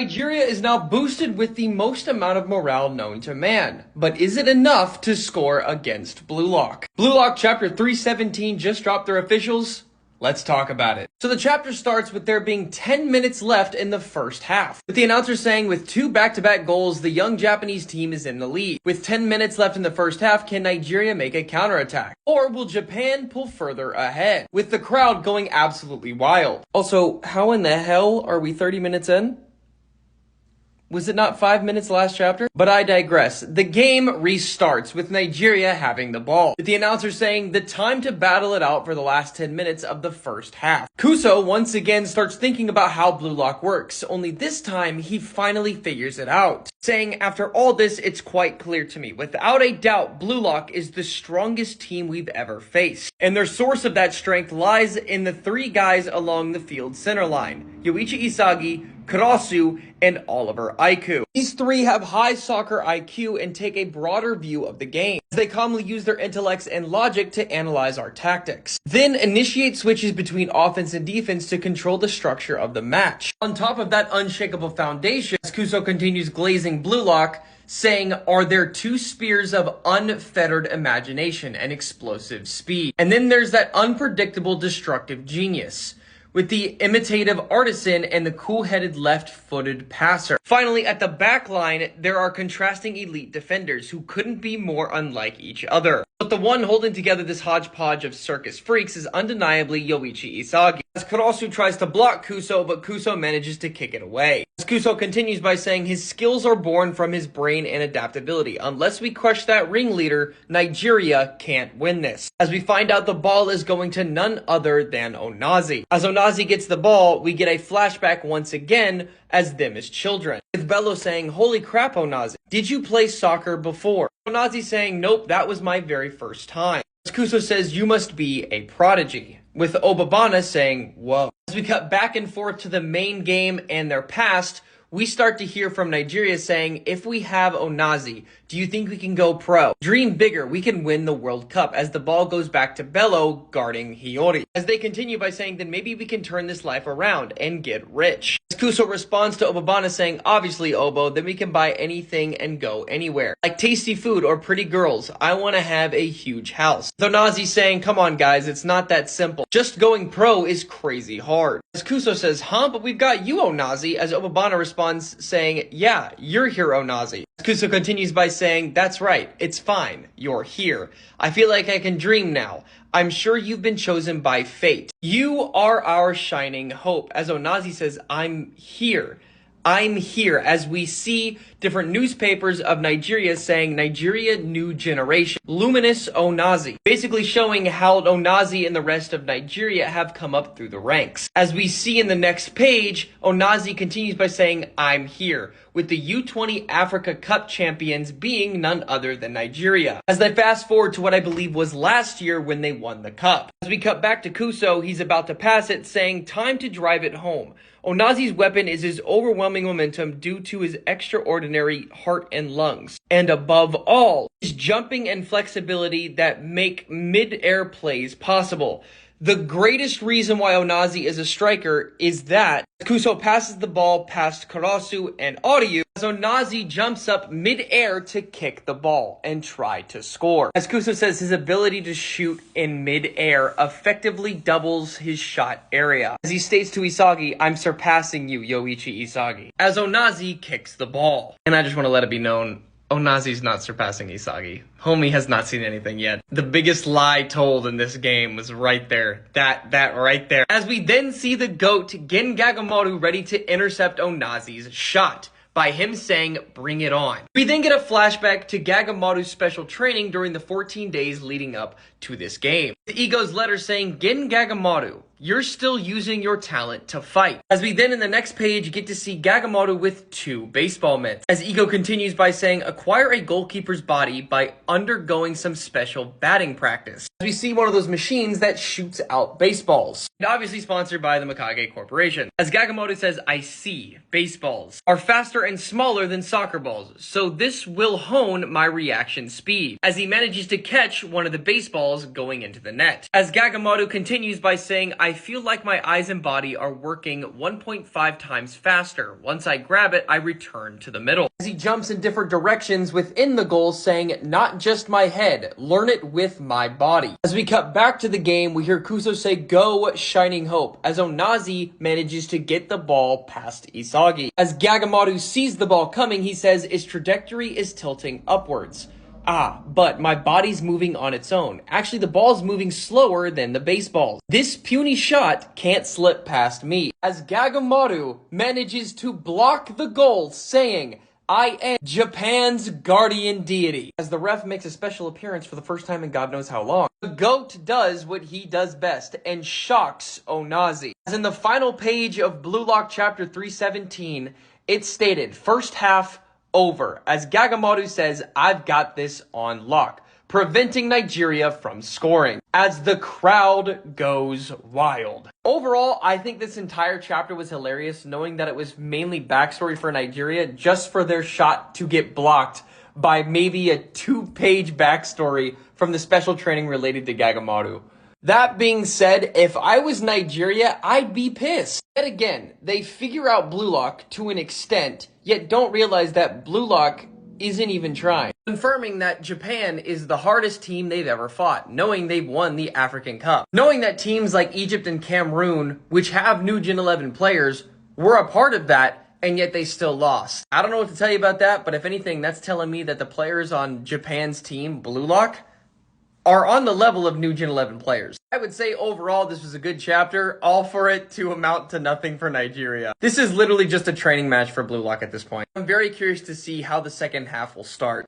Nigeria is now boosted with the most amount of morale known to man, but is it enough to score against Blue Lock? Blue Lock Chapter 317 just dropped their officials. Let's talk about it. So the chapter starts with there being 10 minutes left in the first half, with the announcer saying with 2 back-to-back goals, the young Japanese team is in the lead. With 10 minutes left in the first half, can Nigeria make a counterattack? Or will Japan pull further ahead? With the crowd going absolutely wild. Also, how in the hell are we 30 minutes in? Was it not 5 minutes last chapter? But I digress. The game restarts with Nigeria having the ball, with the announcer saying the time to battle it out for the last 10 minutes of the first half. Kuso once again starts thinking about how Blue Lock works, only this time he finally figures it out, saying after all this, it's quite clear to me. Without a doubt, Blue Lock is the strongest team we've ever faced. And their source of that strength lies in the 3 guys along the field center line, Yoichi Isagi, Kuso, and Oliver Aiku. These 3 have high soccer IQ and take a broader view of the game, as they commonly use their intellects and logic to analyze our tactics, then initiate switches between offense and defense to control the structure of the match. On top of that unshakable foundation, as Kuso continues glazing Blue Lock, saying, are there 2 spears of unfettered imagination and explosive speed? And then there's that unpredictable destructive genius, with the imitative artisan and the cool-headed left-footed passer. Finally, at the back line, there are contrasting elite defenders who couldn't be more unlike each other. But the one holding together this hodgepodge of circus freaks is undeniably Yoichi Isagi, as Kuso tries to block Kuso, but Kuso manages to kick it away. As Kuso continues by saying his skills are born from his brain and adaptability. Unless we crush that ringleader, Nigeria can't win this. As we find out the ball is going to none other than Onazi. As Onazi gets the ball, we get a flashback once again as them as children, with Bello saying, holy crap, Onazi, did you play soccer before? Onazi saying, nope, that was my very first time. As Kuso says, you must be a prodigy, with Obabana saying, whoa. As we cut back and forth to the main game and their past, we start to hear from Nigeria saying, if we have Onazi, do you think we can go pro? Dream bigger, we can win the World Cup, as the ball goes back to Bello guarding Hiyori. As they continue by saying, then maybe we can turn this life around and get rich. As Kuso responds to Obabana saying, obviously Obo, then we can buy anything and go anywhere. Like tasty food or pretty girls, I want to have a huge house. With Onazi saying, come on guys, it's not that simple. Just going pro is crazy hard. As Kuso says, huh, but we've got you, Onazi, as Obabana responds saying, yeah, you're here, Onazi. As Kuso continues by saying, that's right, it's fine, you're here. I feel like I can dream now. I'm sure you've been chosen by fate. You are our shining hope. As Onazi says, I'm here. I'm here, as we see different newspapers of Nigeria saying Nigeria New Generation, Luminous Onazi, basically showing how Onazi and the rest of Nigeria have come up through the ranks. As we see in the next page, Onazi continues by saying, I'm here, with the U20 Africa Cup champions being none other than Nigeria. As they fast forward to what I believe was last year when they won the cup. As we cut back to Kuso, he's about to pass it, saying, time to drive it home. Onazi's weapon is his overwhelming momentum due to his extraordinary heart and lungs. And above all, his jumping and flexibility that make mid-air plays possible. The greatest reason why Onazi is a striker is that Kuso passes the ball past Kuso and Auryu, as Onazi jumps up mid-air to kick the ball and try to score. As Kuso says, his ability to shoot in mid-air effectively doubles his shot area. As he states to Isagi, I'm surpassing you, Yoichi Isagi, as Onazi kicks the ball. And I just want to let it be known, Onazi's not surpassing Isagi. Homie has not seen anything yet. The biggest lie told in this game was right there. That right there. As we then see the GOAT, Gagamaru, ready to intercept Onazi's shot by him saying, bring it on. We then get a flashback to Gagamaru's special training during the 14 days leading up to this game. The Ego's letter saying, Gagamaru, you're still using your talent to fight. As we then in the next page get to see Gagamaru with 2 baseball mitts. As Ego continues by saying, acquire a goalkeeper's body by undergoing some special batting practice. As we see one of those machines that shoots out baseballs. And obviously sponsored by the Mikage Corporation. As Gagamaru says, I see, baseballs are faster and smaller than soccer balls, so this will hone my reaction speed. As he manages to catch one of the baseballs going into the net. As Gagamaru continues by saying, I I feel like my eyes and body are working 1.5 times faster. Once I grab it, I return to the middle. As he jumps in different directions within the goal, saying, not just my head, learn it with my body. As we cut back to the game, we hear Kuso say, go Shining Hope, as Onazi manages to get the ball past Isagi. As Gagamaru sees the ball coming, he says, its trajectory is tilting upwards. But my body's moving on its own. Actually, the ball's moving slower than the baseball. This puny shot can't slip past me. As Gagamaru manages to block the goal, saying, I am Japan's guardian deity. As the ref makes a special appearance for the first time in God knows how long. The GOAT does what he does best and shocks Onazi. As in the final page of Blue Lock chapter 317, it's stated, first half over, as Gagamaru says, I've got this on lock, preventing Nigeria from scoring, as the crowd goes wild. Overall, I think this entire chapter was hilarious, knowing that it was mainly backstory for Nigeria, just for their shot to get blocked by maybe a 2-page backstory from the special training related to Gagamaru. That being said, if I was Nigeria, I'd be pissed. Yet again, they figure out Blue Lock to an extent, yet don't realize that Blue Lock isn't even trying. Confirming that Japan is the hardest team they've ever fought, knowing they've won the African Cup. Knowing that teams like Egypt and Cameroon, which have new Gen 11 players, were a part of that, and yet they still lost. I don't know what to tell you about that, but if anything, that's telling me that the players on Japan's team, Blue Lock, are on the level of new Gen 11 players. I would say overall this was a good chapter, all for it to amount to nothing for Nigeria. This is literally just a training match for Blue Lock at this point. I'm very curious to see how the second half will start.